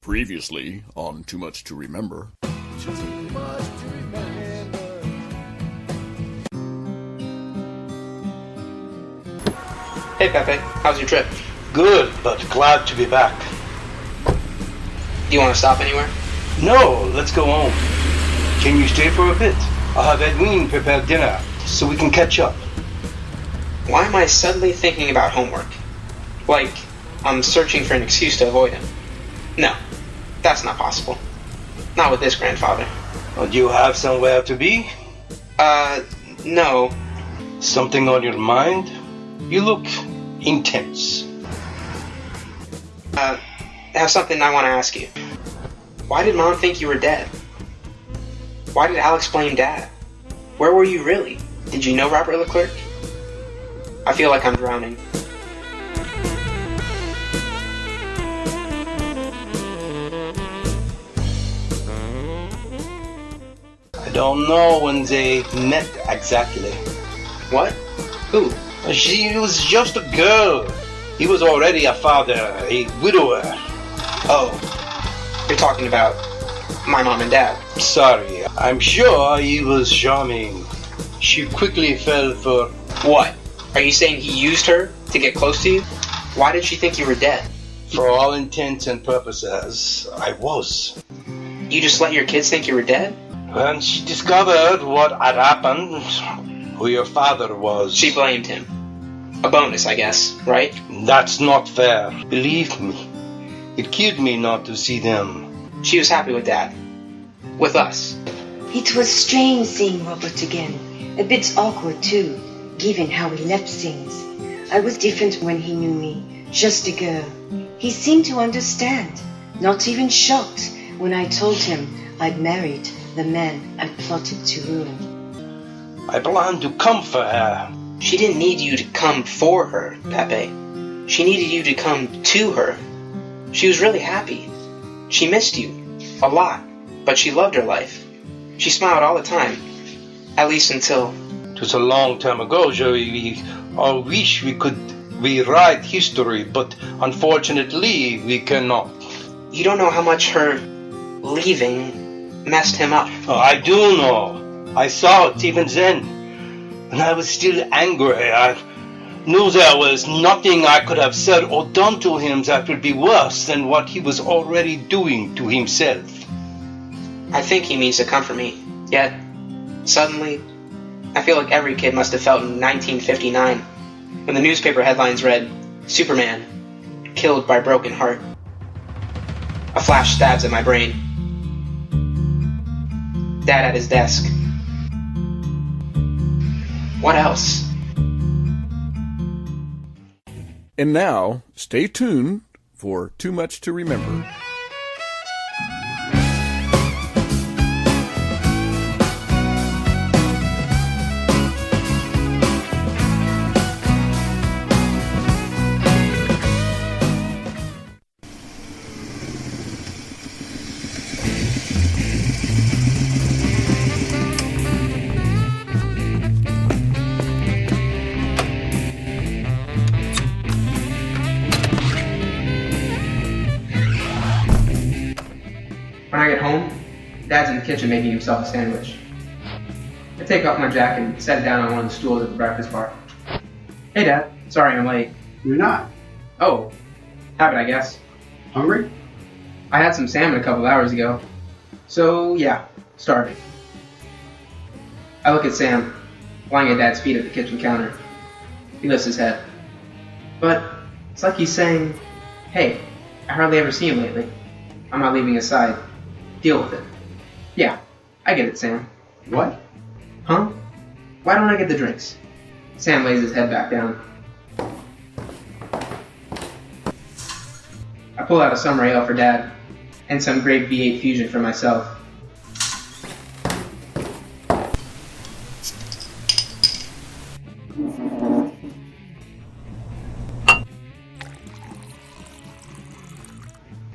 Previously on Too Much to Remember. Too much to remember. Hey Pepe, how's your trip? Good, but glad to be back. Do you want to stop anywhere? No, let's go home. Can you stay for a bit? I'll have Edwin prepare dinner so we can catch up. Why am I suddenly thinking about homework? Like, I'm searching for an excuse to avoid him. No, that's not possible. Not with this grandfather. Do you have somewhere to be? No. Something on your mind? You look intense. I have something I want to ask you. Why did Mom think you were dead? Why did Alex blame Dad? Where were you really? Did you know Robert Leclerc? I feel like I'm drowning. I don't know when they met exactly. What? Who? She was just a girl. He was already a father, a widower. Oh, you're talking about my mom and dad. Sorry, I'm sure he was charming. She quickly fell for... What? Are you saying he used her to get close to you? Why did she think you were dead? For all intents and purposes, I was. You just let your kids think you were dead? When she discovered what had happened, who your father was... She blamed him. A bonus, I guess, right? That's not fair. Believe me. It killed me not to see them. She was happy with Dad. With us. It was strange seeing Robert again. A bit awkward too, given how he left things. I was different when he knew me. Just a girl. He seemed to understand. Not even shocked when I told him I'd married the man I plotted to ruin. I planned to come for her. She didn't need you to come for her, Pepe. She needed you to come to her. She was really happy. She missed you. A lot. But she loved her life. She smiled all the time. At least until... It was a long time ago, Joey. I wish we could rewrite history, but unfortunately we cannot. You don't know how much her leaving messed him up. Oh, I do know. I saw it even then. And I was still angry. I knew there was nothing I could have said or done to him that would be worse than what he was already doing to himself. I think he means to comfort me. Yet, suddenly, I feel like every kid must have felt in 1959 when the newspaper headlines read, Superman, killed by broken heart. A flash stabs at my brain. Dad at his desk. What else? And now, stay tuned for Too Much to Remember. When I get home, Dad's in the kitchen making himself a sandwich. I take off my jacket and set it down on one of the stools at the breakfast bar. Hey Dad, sorry I'm late. You're not. Oh, habit I guess. Hungry? I had some salmon a couple hours ago. So yeah, starving. I look at Sam, lying at Dad's feet at the kitchen counter. He lifts his head. But it's like he's saying, hey, I hardly ever see him lately. I'm not leaving his side. Deal with it. Yeah, I get it, Sam. What? Huh? Why don't I get the drinks? Sam lays his head back down. I pull out a summer ale for Dad, and some grape V8 Fusion for myself.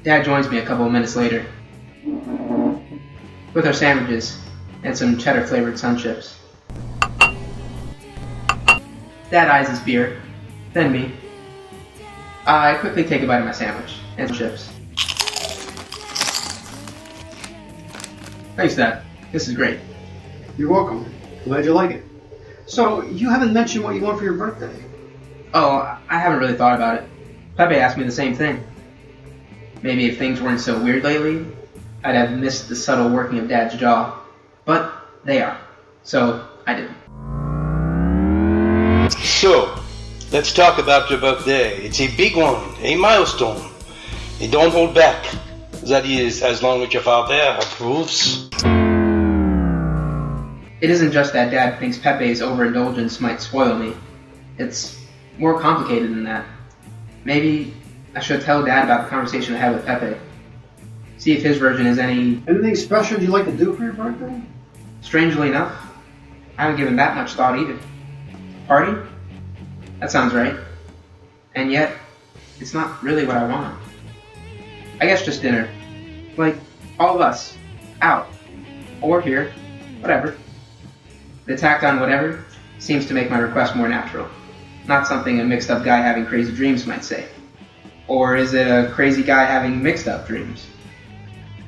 Dad joins me a couple of minutes later with our sandwiches and some cheddar-flavored sun chips. Dad eyes his beer, then me. I quickly take a bite of my sandwich and chips. Thanks, Dad. This is great. You're welcome. Glad you like it. So, you haven't mentioned what you want for your birthday. Oh, I haven't really thought about it. Pepe asked me the same thing. Maybe if things weren't so weird lately, I'd have missed the subtle working of Dad's jaw. But they are. So, I didn't. So, let's talk about your birthday. It's a big one, a milestone. And don't hold back. That is, as long as your father approves. It isn't just that Dad thinks Pepe's overindulgence might spoil me. It's more complicated than that. Maybe I should tell Dad about the conversation I had with Pepe. See if his version is any... Anything special you'd like to do for your birthday? Strangely enough, I haven't given that much thought either. Party? That sounds right. And yet, it's not really what I want. I guess just dinner. Like, all of us. Out. Or here. Whatever. The tact on whatever seems to make my request more natural. Not something a mixed up guy having crazy dreams might say. Or is it a crazy guy having mixed up dreams?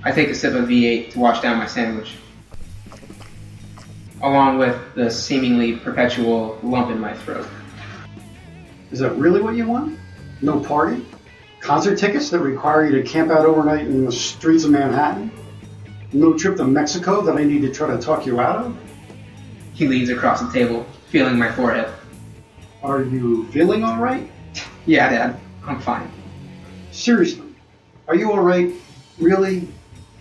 I take a sip of V8 to wash down my sandwich, along with the seemingly perpetual lump in my throat. Is that really what you want? No party? Concert tickets that require you to camp out overnight in the streets of Manhattan? No trip to Mexico that I need to try to talk you out of? He leans across the table, feeling my forehead. Are you feeling all right? Yeah, Dad, I'm fine. Seriously, are you all right? Really?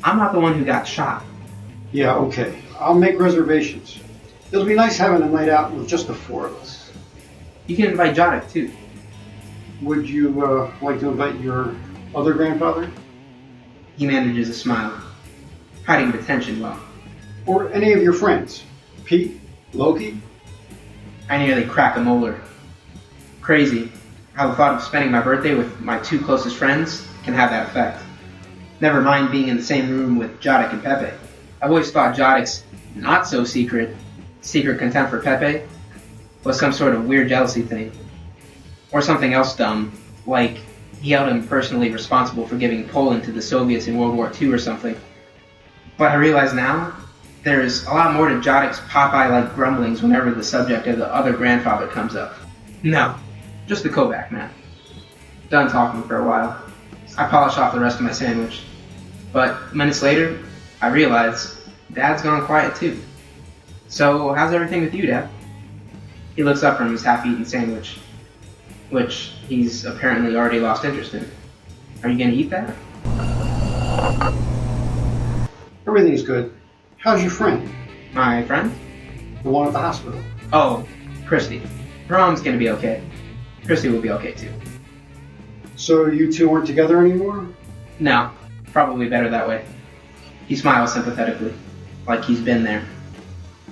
I'm not the one who got shot. Yeah, okay. I'll make reservations. It'll be nice having a night out with just the four of us. You can invite Jadek, too. Would you like to invite your other grandfather? He manages a smile, hiding the tension well. Or any of your friends? Pete? Loki? I nearly crack a molar. Crazy how the thought of spending my birthday with my two closest friends can have that effect. Never mind being in the same room with Jadek and Pepe. I've always thought Jadek's not-so-secret contempt for Pepe was some sort of weird jealousy thing. Or something else dumb, like he held him personally responsible for giving Poland to the Soviets in World War II or something. But I realize now, there's a lot more to Jadek's Popeye-like grumblings whenever the subject of the other grandfather comes up. No, just the Kovac man. Done talking for a while. I polish off the rest of my sandwich. But minutes later, I realize Dad's gone quiet too. So, how's everything with you, Dad? He looks up from his half-eaten sandwich, which he's apparently already lost interest in. Are you gonna eat that? Everything's good. How's your friend? My friend? The one at the hospital. Oh, Christy. Her mom's gonna be okay. Christy will be okay too. So you two aren't together anymore? No, probably better that way. He smiles sympathetically, like he's been there.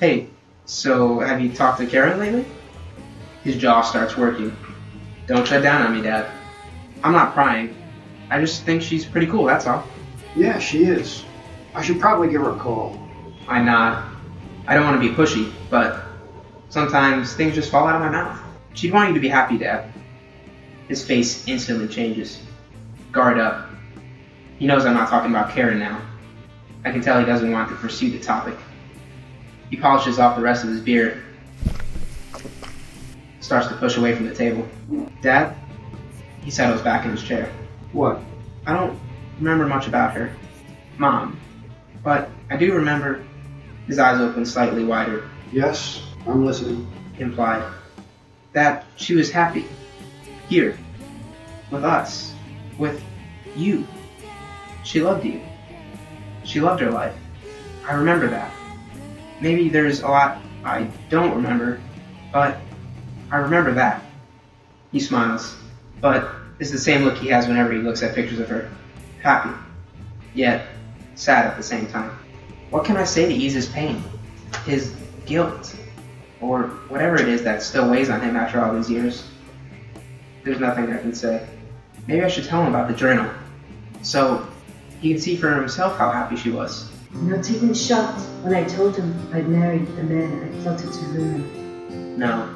Hey, so have you talked to Karen lately? His jaw starts working. Don't shut down on me, Dad. I'm not prying. I just think she's pretty cool, that's all. Yeah, she is. I should probably give her a call. I nod. I don't want to be pushy, but sometimes things just fall out of my mouth. She'd want you to be happy, Dad. His face instantly changes. Guard up. He knows I'm not talking about Karen now. I can tell he doesn't want to pursue the topic. He polishes off the rest of his beer. Starts to push away from the table. Dad? He settles back in his chair. What? I don't remember much about her. Mom. But I do remember... His eyes open slightly wider. Yes, I'm listening. Implied. That she was happy. Here. With us. With you. She loved you. She loved her life. I remember that. Maybe there's a lot I don't remember, but I remember that. He smiles, but it's the same look he has whenever he looks at pictures of her. Happy. Yet, sad at the same time. What can I say to ease his pain? His guilt? Or whatever it is that still weighs on him after all these years? There's nothing I can say. Maybe I should tell him about the journal, so he can see for himself how happy she was. Not even shocked when I told him I'd married the man I plotted to ruin. No.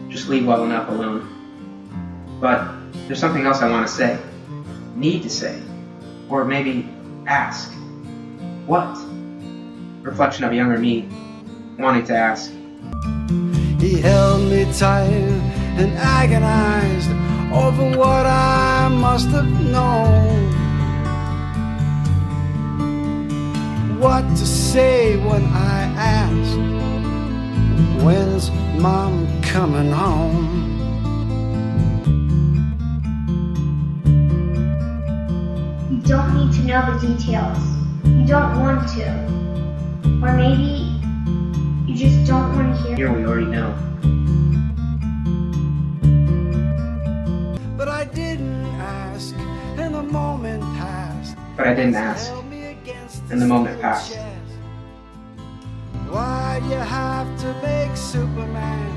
Just leave well enough alone. But there's something else I want to say. Need to say. Or maybe ask. What? reflection of younger me, wanting to ask. He held me tight and agonized over what I must have known. What to say when I asked, when's Mom coming home? You don't need to know the details. You don't want to. Or maybe you just don't want to hear. Here we already know. But I didn't ask, and the moment passed. But I didn't ask, and the moment passed. Why'd you have to make Superman?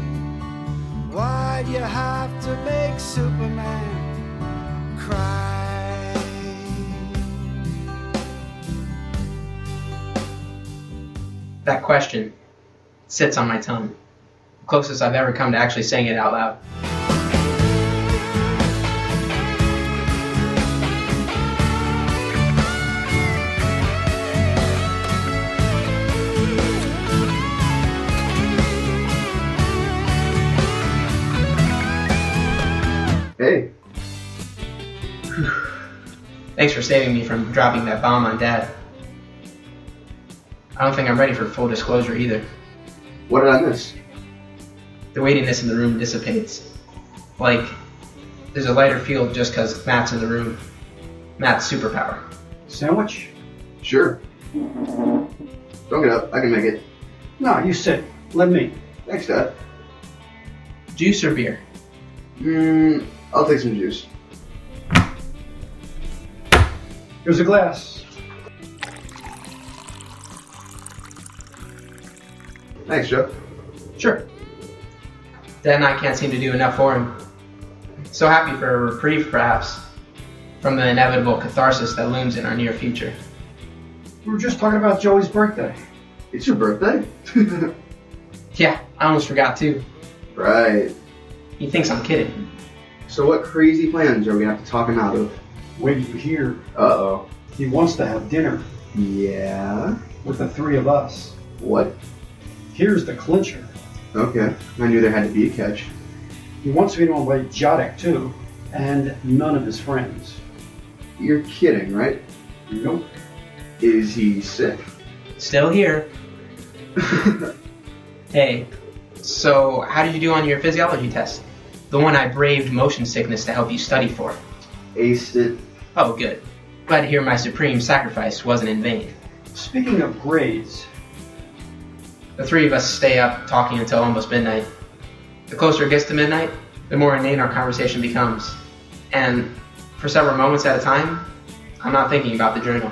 Why'd you have to make Superman cry? That question sits on my tongue. The closest I've ever come to actually saying it out loud. Hey. Thanks for saving me from dropping that bomb on Dad. I don't think I'm ready for full disclosure either. What did I miss? The weightiness in the room dissipates. Like, there's a lighter feel just because Matt's in the room. Matt's superpower. Sandwich? Sure. Don't get up. I can make it. No, you sit. Let me. Thanks, Dad. Juice or beer? I'll take some juice. Here's a glass. Thanks, Joe. Sure. Dad and I can't seem to do enough for him. So happy for a reprieve, perhaps, from the inevitable catharsis that looms in our near future. We were just talking about Joey's birthday. It's your birthday? Yeah, I almost forgot too. Right. He thinks I'm kidding. So what crazy plans are we going to have to talk him out of? Wait till you hear. Uh-oh. He wants to have dinner Yeah? with the three of us. What? Here's the clincher. Okay. I knew there had to be a catch. He wants me to invite Jadek too, and none of his friends. You're kidding, right? Nope. Is he sick? Still here. Hey, so how did you do on your physiology test? The one I braved motion sickness to help you study for. Aced it. Oh, good. Glad to hear my supreme sacrifice wasn't in vain. Speaking of grades, The three of us stay up talking until almost midnight. The closer it gets to midnight, the more inane our conversation becomes. And for several moments at a time, I'm not thinking about the journal.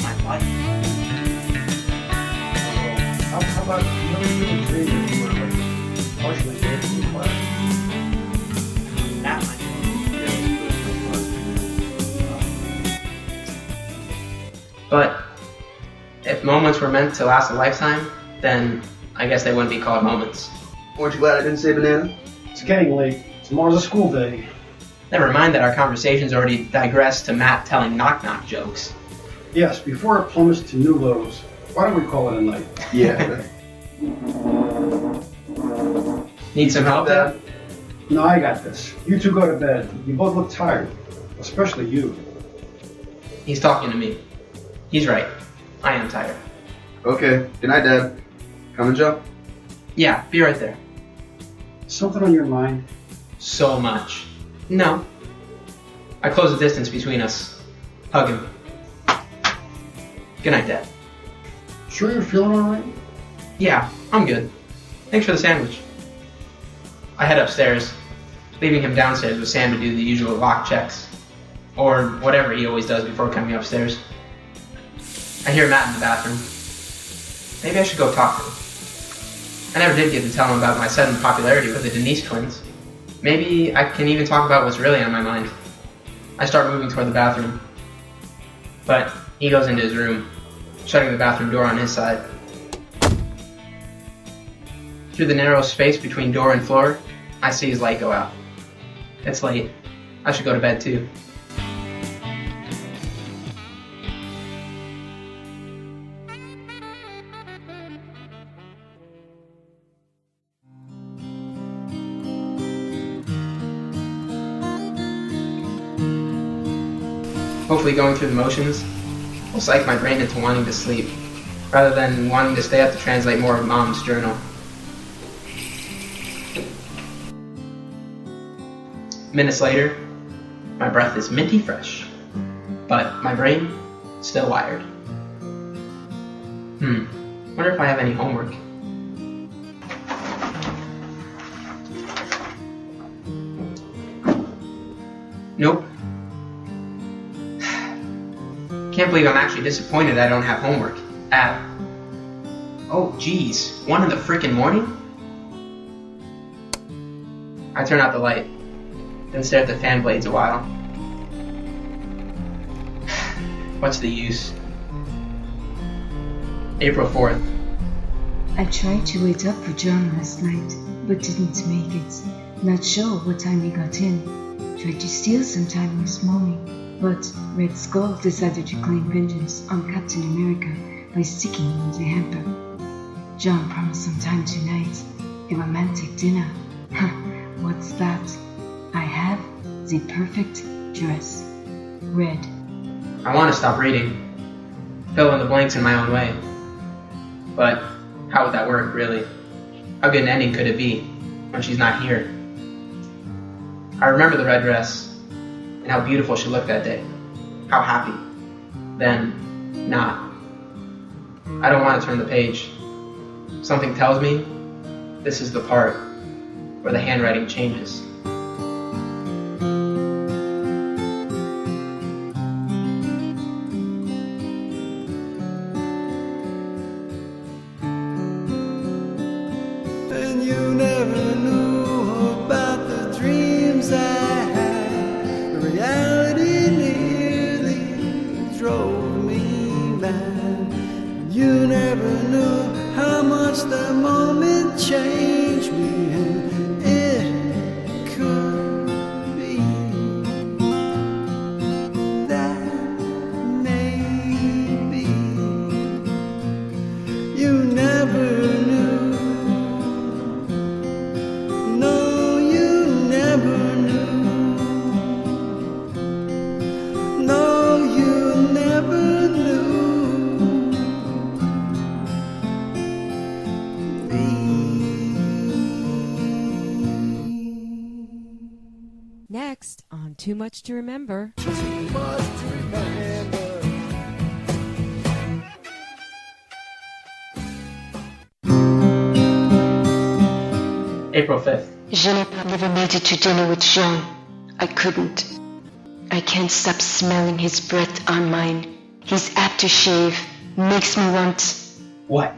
My life. How about you never really dreamed that you were like partially dead in the class? That might But if moments were meant to last a lifetime, then I guess they wouldn't be called moments. Aren't you glad I didn't say banana? It's getting late. Tomorrow's a school day. Never mind that our conversations already digressed to Matt telling knock-knock jokes. Yes, before it plummets to new lows. Why don't we call it a night? Yeah. Need some help, Dad? No, I got this. You two go to bed. You both look tired. Especially you. He's talking to me. He's right. I am tired. Okay. Good night, Dad. Coming, Joe? Yeah, be right there. Something on your mind? So much. No. I close the distance between us. Hug him. Good night, Dad. Sure you're feeling alright? Yeah, I'm good. Thanks for the sandwich. I head upstairs, leaving him downstairs with Sam to do the usual lock checks. Or whatever he always does before coming upstairs. I hear Matt in the bathroom. Maybe I should go talk to him. I never did get to tell him about my sudden popularity with the Denise twins. Maybe I can even talk about what's really on my mind. I start moving toward the bathroom. But he goes into his room, shutting the bathroom door on his side. Through the narrow space between door and floor, I see his light go out. It's late. I should go to bed too. Hopefully going through the motions will psych my brain into wanting to sleep, rather than wanting to stay up to translate more of Mom's journal. Minutes later, my breath is minty fresh, but my brain still wired. Wonder if I have any homework. Nope. Can't believe I'm actually disappointed I don't have homework. Oh geez, 1 in the frickin' morning? I turn out the light, then stare at the fan blades a while. What's the use? April 4th. I tried to wait up for John last night, but didn't make it. Not sure what time he got in. Tried to steal some time this morning, but Red Skull decided to claim vengeance on Captain America by sticking him in the hamper. John promised some time tonight. A romantic dinner. What's that? I have the perfect dress. Red. I want to stop reading. Fill in the blanks in my own way. But how would that work, really? How good an ending could it be when she's not here? I remember the red dress and how beautiful she looked that day. How happy. Then, not. I don't want to turn the page. Something tells me this is the part where the handwriting changes. And you never knew about the dreams I had. The reality nearly drove me mad. You never knew how much the moment changed me, and it could be that maybe you never knew. No, you never knew. No, you never knew. Next on Too Much to Remember. April 5th. Je never made it to dinner with Jean. I couldn't. I can't stop smelling his breath on mine. His aftershave makes me want... What?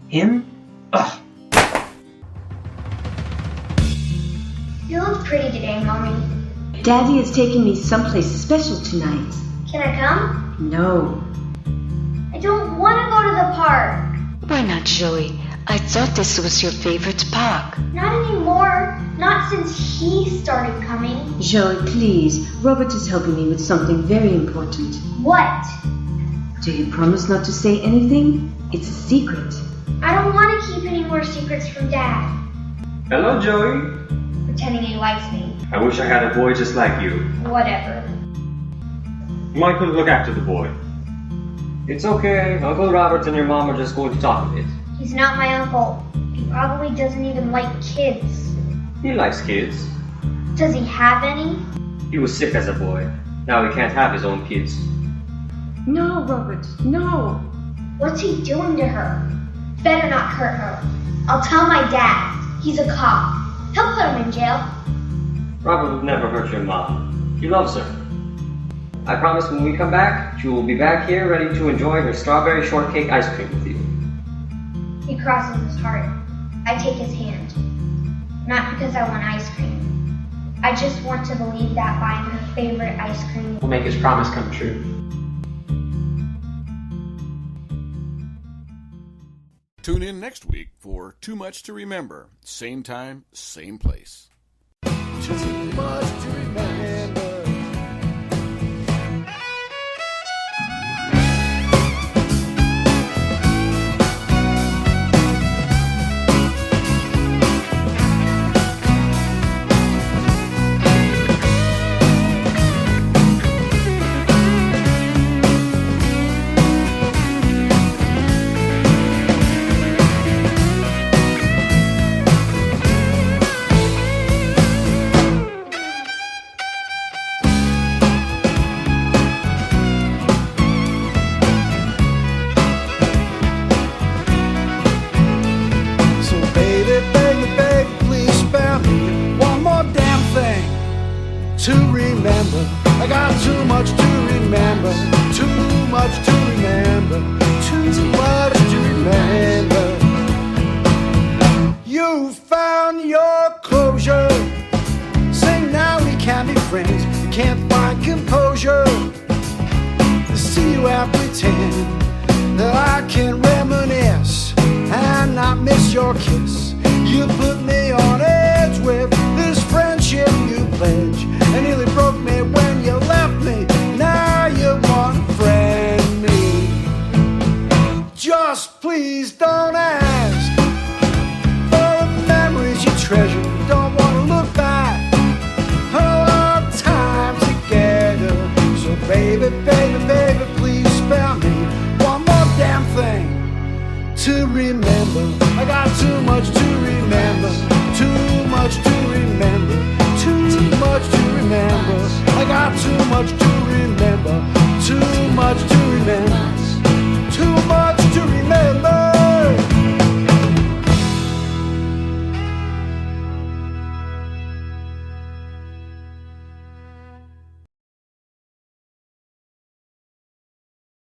Him? Ugh. You look pretty today, Mommy. Daddy is taking me someplace special tonight. Can I come? No. I don't want to go to the park. Why not, Joey? I thought this was your favorite park. Not anymore. Not since he started coming. Joey, please. Robert is helping me with something very important. What? Do you promise not to say anything? It's a secret. I don't want to keep any more secrets from Dad. Hello, Joey. Pretending he likes me. I wish I had a boy just like you. Whatever. Michael, look after the boy. It's okay. Uncle Robert and your mom are just going to talk a bit. He's not my uncle. He probably doesn't even like kids. He likes kids. Does he have any? He was sick as a boy. Now he can't have his own kids. No, Robert, no. What's he doing to her? Better not hurt her. I'll tell my dad. He's a cop. He'll put him in jail. Robert would never hurt your mom. He loves her. I promise when we come back, she will be back here ready to enjoy her strawberry shortcake ice cream with you. He crosses his heart. I take his hand. Not because I want ice cream. I just want to believe that buying her favorite ice cream Will make his promise come true. Tune in next week for Too Much to Remember. Same time, same place. Too much to remember. To remember, I got too much to remember, too much to remember, too much to remember. You found your closure, saying now we can't be friends. You can't find composure. See you out pretend that I can reminisce and not miss your kiss. You put me on edge with this friendship you pledge, and nearly broke me when you left me. Now you want to friend me. Just please don't ask for the memories you treasure. Don't want to look back on our time together. So baby, baby, baby, please spare me one more damn thing to remember.